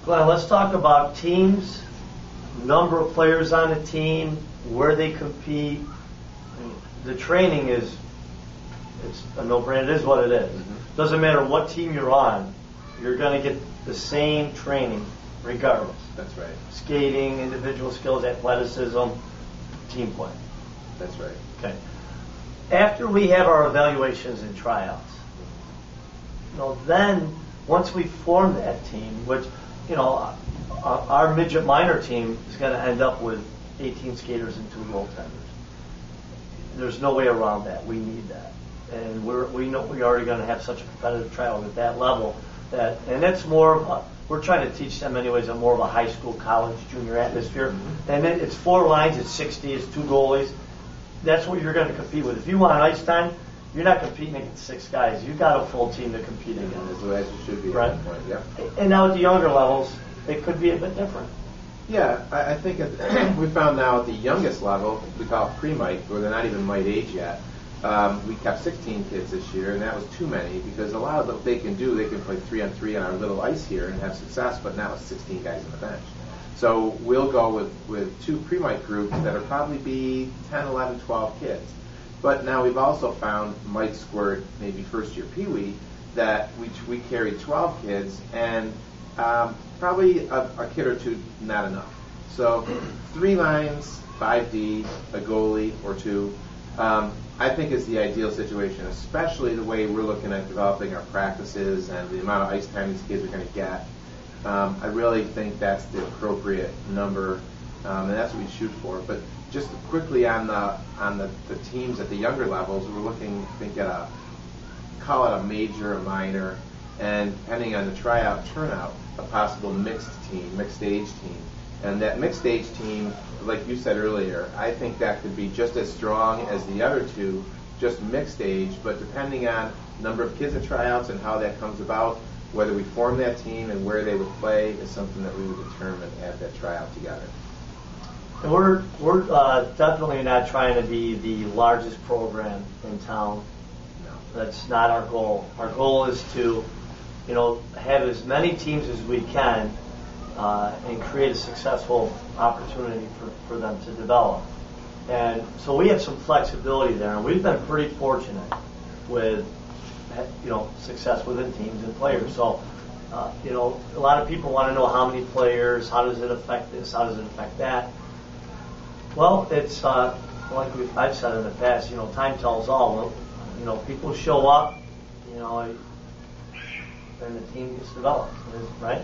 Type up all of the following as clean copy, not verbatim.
Glenn, let's talk about teams, number of players on the team, where they compete. The training it's a no-brainer. It is what it is. Mm-hmm. Doesn't matter what team you're on, you're going to get the same training regardless. That's right. Skating, individual skills, athleticism, team play. That's right. Okay. After we have our evaluations and tryouts, then once we form that team, which, our midget minor team is going to end up with 18 skaters and 2 goaltenders. There's no way around that. We need that. And we know we're already going to have such a competitive tryout at that level and it's more of we're trying to teach them anyways a more of a high school, college, junior atmosphere. Mm-hmm. And then it's 4 lines, it's 60, it's 2 goalies. That's what you're going to compete with. If you want ice time, you're not competing against 6 guys. You've got a full team to compete against. That's the way it should be right? At that point, yeah. And now at the younger levels, it could be a bit different. Yeah, I think we found now at the youngest level, we call it pre-mite, where they're not even mite age yet. We kept 16 kids this year, and that was too many because a lot of what they can do, they can play 3-on-3 on our little ice here and have success, but now it's 16 guys on the bench. So we'll go with 2 pre-mite groups that'll probably be 10, 11, 12 kids. But now we've also found mite squirt, maybe first year Pee-wee, that we carry 12 kids, and probably a kid or 2 not enough. So 3 lines, 5D, a goalie or 2, I think is the ideal situation, especially the way we're looking at developing our practices and the amount of ice time these kids are going to get. I really think that's the appropriate number, and that's what we shoot for. But just quickly on the teams at the younger levels, we're looking, I think, at call it a major, a minor, and depending on the tryout turnout, a possible mixed age team. And that mixed age team, like you said earlier, I think that could be just as strong as the other 2, just mixed age, but depending on number of kids at tryouts and how that comes about, whether we form that team and where they would play is something that we would determine at that tryout together. And we're definitely not trying to be the largest program in town. No. That's not our goal. Our goal is to, have as many teams as we can and create a successful opportunity for them to develop. And so we have some flexibility there, and we've been pretty fortunate with success within teams and players. So a lot of people want to know how many players, how does it affect this, how does it affect that. Well, it's like I've said in the past, time tells all. People show up, and the team gets developed, right?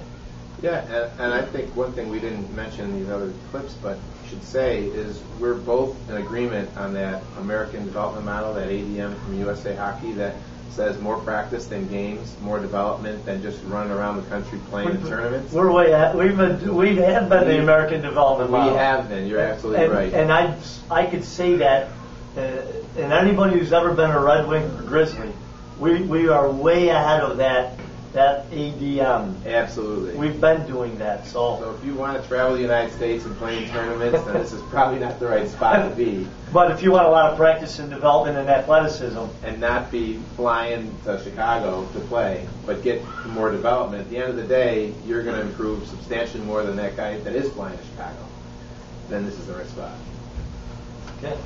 Yeah, and I think one thing we didn't mention in these other clips, but should say, is we're both in agreement on that American development model, that ADM from USA Hockey, that says more practice than games, more development than just running around the country playing in tournaments. We're way ahead. We have been the American development model. We have been. You're absolutely right. And I could say that, and anybody who's ever been a Red Wing or Grizzly, we are way ahead of that ADM. Absolutely. We've been doing that. So if you want to travel the United States and play in tournaments, then this is probably not the right spot to be. But if you want a lot of practice and development and athleticism, and not be flying to Chicago to play, but get more development, at the end of the day, you're going to improve substantially more than that guy that is flying to Chicago. Then this is the right spot. Okay.